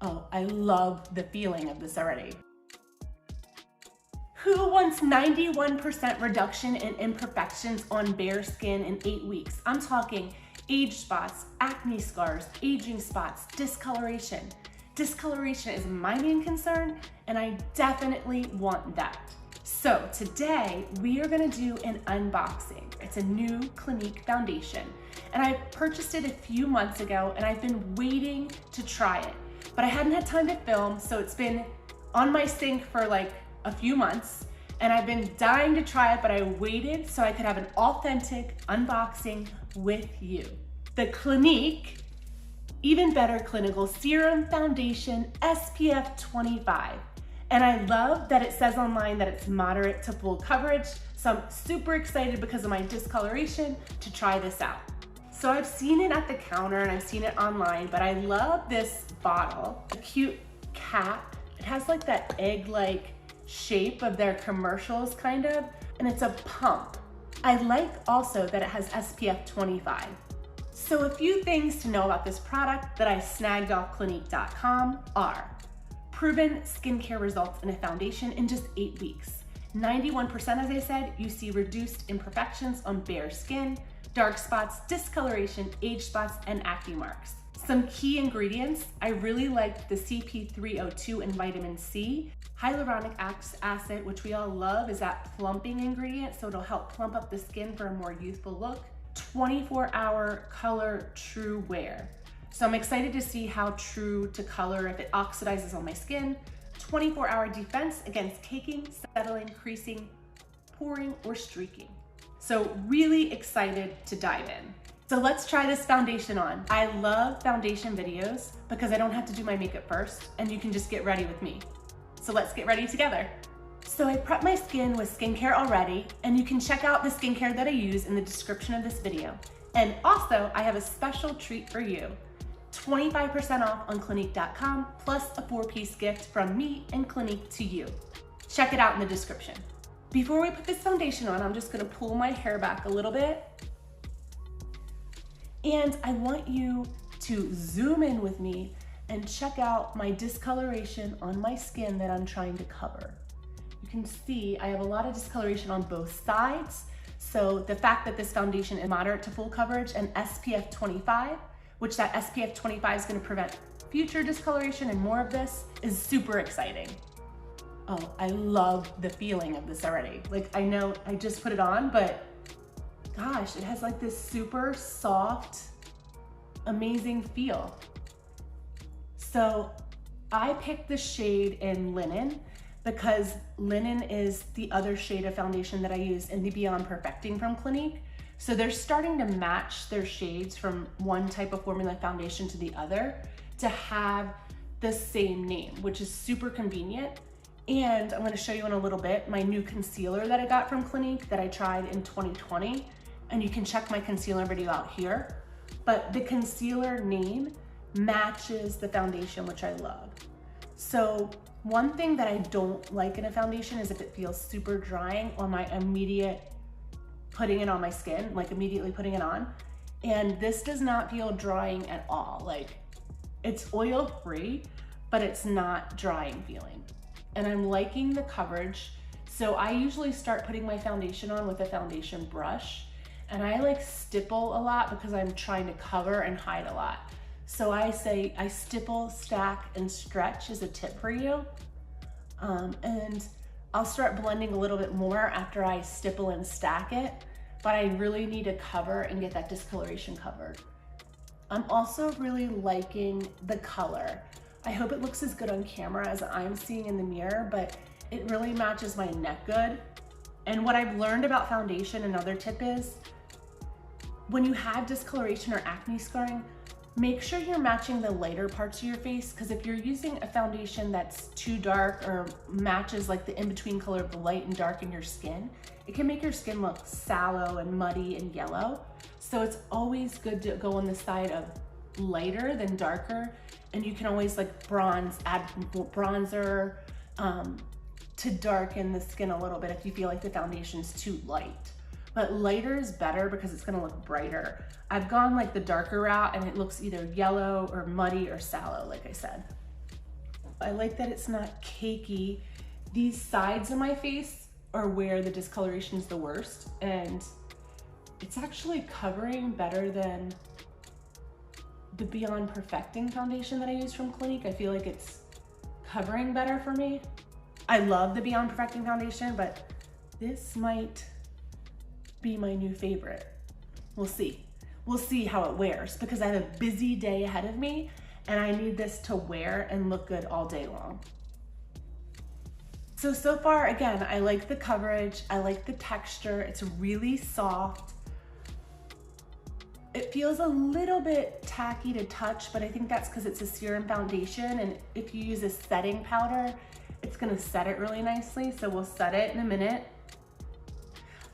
Oh, I love the feeling of this already. Who wants 91% reduction in imperfections on bare skin in 8 weeks? I'm talking age spots, acne scars, aging spots, discoloration. Discoloration is my main concern, and I definitely want that. So today we are gonna do an unboxing. It's a new Clinique foundation, and I purchased it a few months ago, and I've been waiting to try it, but I hadn't had time to film, so it's been on my sink for like a few months, and I've been dying to try it, but I waited so I could have an authentic unboxing with you. The Clinique Even Better Clinical Serum Foundation SPF 25. And I love that it says online that it's moderate to full coverage, so I'm super excited because of my discoloration to try this out. So I've seen it at the counter and I've seen it online, but I love this bottle. A cute cap. It has like that egg-like shape of their commercials kind of, and it's a pump. I like also that it has SPF 25. So a few things to know about this product that I snagged off Clinique.com are proven skincare results in a foundation in just 8 weeks. 91%, as I said, you see reduced imperfections on bare skin, dark spots, discoloration, age spots, and acne marks. Some key ingredients, I really liked the CP302 and vitamin C. Hyaluronic acid, which we all love, is that plumping ingredient, so it'll help plump up the skin for a more youthful look. 24-hour color true wear. So I'm excited to see how true to color if it oxidizes on my skin. 24-hour defense against caking, settling, creasing, poring, or streaking. So really excited to dive in. So let's try this foundation on. I love foundation videos because I don't have to do my makeup first and you can just get ready with me. So let's get ready together. So I prepped my skin with skincare already, and you can check out the skincare that I use in the description of this video. And also, I have a special treat for you. 25% off on Clinique.com, plus a 4-piece gift from me and Clinique to you. Check it out in the description. Before we put this foundation on, I'm just gonna pull my hair back a little bit. And I want you to zoom in with me and check out my discoloration on my skin that I'm trying to cover. You can see I have a lot of discoloration on both sides. So the fact that this foundation is moderate to full coverage and SPF 25, which that SPF 25 is gonna prevent future discoloration and more of this, is super exciting. Oh, I love the feeling of this already. Like, I know I just put it on, but gosh, it has like this super soft, amazing feel. So I picked the shade in Linen because Linen is the other shade of foundation that I use in the Beyond Perfecting from Clinique. So they're starting to match their shades from one type of formula foundation to the other to have the same name, which is super convenient. And I'm gonna show you in a little bit my new concealer that I got from Clinique that I tried in 2020. And you can check my concealer video out here. But the concealer name matches the foundation, which I love. So one thing that I don't like in a foundation is if it feels super drying on my immediate putting it on my skin, like immediately putting it on. And this does not feel drying at all. Like, it's oil free, but it's not drying feeling. And I'm liking the coverage. So I usually start putting my foundation on with a foundation brush, and I like stipple a lot because I'm trying to cover and hide a lot. So I say I stipple, stack, and stretch is a tip for you. And I'll start blending a little bit more after I stipple and stack it, but I really need to cover and get that discoloration covered. I'm also really liking the color. I hope it looks as good on camera as I'm seeing in the mirror, but it really matches my neck good. And what I've learned about foundation, another tip is, when you have discoloration or acne scarring, make sure you're matching the lighter parts of your face, because if you're using a foundation that's too dark or matches like the in-between color of the light and dark in your skin, it can make your skin look sallow and muddy and yellow. So it's always good to go on the side of lighter than darker, and you can always like add bronzer to darken the skin a little bit if you feel like the foundation's too light. But lighter is better because it's gonna look brighter. I've gone like the darker route and it looks either yellow or muddy or sallow, like I said. I like that it's not cakey. These sides of my face are where the discoloration is the worst, and it's actually covering better than the Beyond Perfecting foundation that I use from Clinique. I feel like it's covering better for me. I love the Beyond Perfecting foundation, but this might be my new favorite. We'll see. We'll see how it wears, because I have a busy day ahead of me and I need this to wear and look good all day long. So far, again, I like the coverage. I like the texture. It's really soft. It feels a little bit tacky to touch, but I think that's because it's a serum foundation, and if you use a setting powder, it's gonna set it really nicely, so we'll set it in a minute.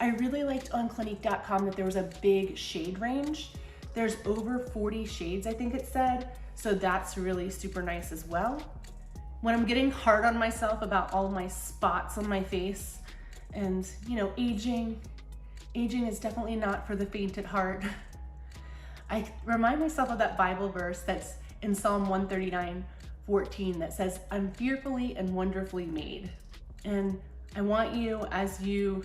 I really liked on Clinique.com that there was a big shade range. There's over 40 shades, I think it said, so that's really super nice as well. When I'm getting hard on myself about all my spots on my face, and you know, aging is definitely not for the faint at heart. I remind myself of that Bible verse that's in Psalm 139:14 that says, I'm fearfully and wonderfully made. And I want you, as you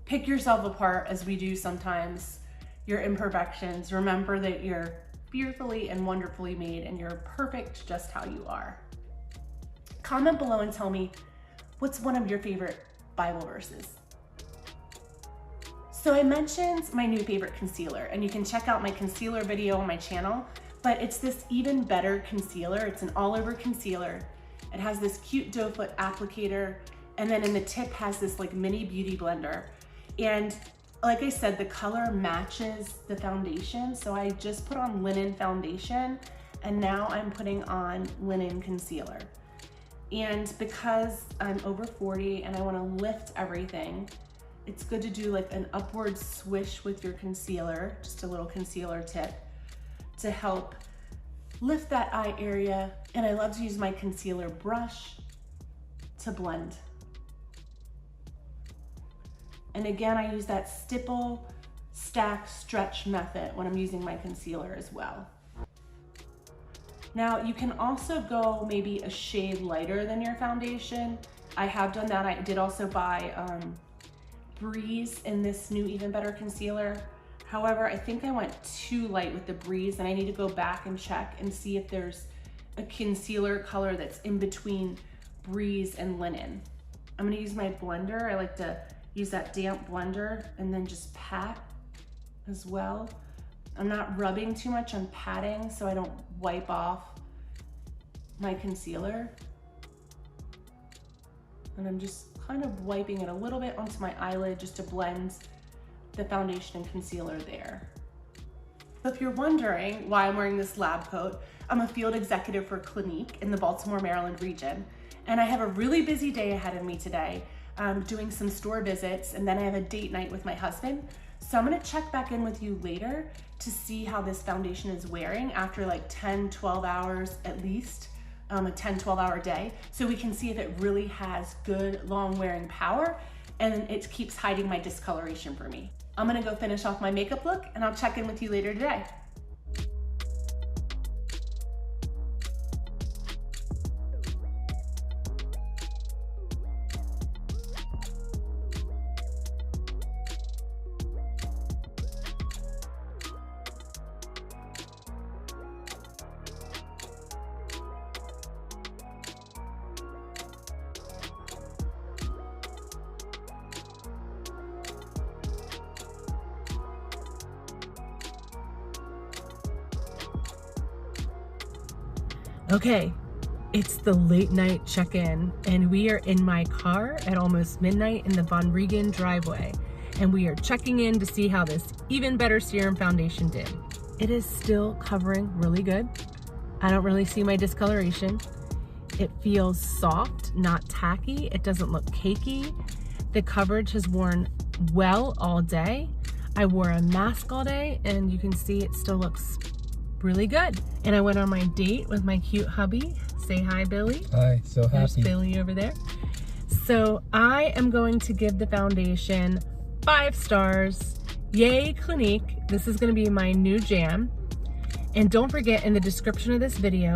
pick yourself apart, as we do sometimes, your imperfections, remember that you're fearfully and wonderfully made and you're perfect just how you are. Comment below and tell me, what's one of your favorite Bible verses? So I mentioned my new favorite concealer, and you can check out my concealer video on my channel, but it's this Even Better concealer. It's an all-over concealer. It has this cute doe foot applicator, and then in the tip has this like mini beauty blender. And like I said, the color matches the foundation. So I just put on linen foundation, and now I'm putting on linen concealer. And because I'm over 40 and I wanna lift everything, it's good to do like an upward swish with your concealer, just a little concealer tip to help lift that eye area. And I love to use my concealer brush to blend. And again, I use that stipple, stack, stretch method when I'm using my concealer as well. Now you can also go maybe a shade lighter than your foundation. I have done that. I did also buy Breeze in this new Even Better concealer. However, I think I went too light with the Breeze, and I need to go back and check and see if there's a concealer color that's in between Breeze and Linen. I'm gonna use my blender. I like to use that damp blender and then just pat as well. I'm not rubbing too much, I'm patting so I don't wipe off my concealer. And I'm just kind of wiping it a little bit onto my eyelid just to blend the foundation and concealer there. So if you're wondering why I'm wearing this lab coat, I'm a field executive for Clinique in the Baltimore, Maryland region. And I have a really busy day ahead of me today, doing some store visits, and then I have a date night with my husband. So I'm gonna check back in with you later to see how this foundation is wearing after like 10, 12 hours at least, a 10, 12 hour day. So we can see if it really has good long wearing power and it keeps hiding my discoloration for me. I'm gonna go finish off my makeup look and I'll check in with you later today. Okay, it's the late night check-in and we are in my car at almost midnight in the Von Regan driveway, and we are checking in to see how this Even Better Serum foundation did. It is still covering really good. I don't really see my discoloration. It feels soft, not tacky. It doesn't look cakey. The coverage has worn well all day. I wore a mask all day and you can see it still looks really good. And I went on my date with my cute hubby. Say hi, Billy. Hi, so happy. There's Billy over there. So I am going to give the foundation 5 stars. Yay, Clinique. This is gonna be my new jam. And don't forget, in the description of this video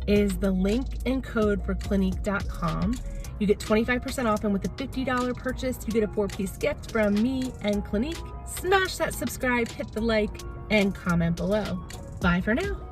is the link and code for Clinique.com. You get 25% off, and with a $50 purchase, you get a 4-piece gift from me and Clinique. Smash that subscribe, hit the like, and comment below. Bye for now.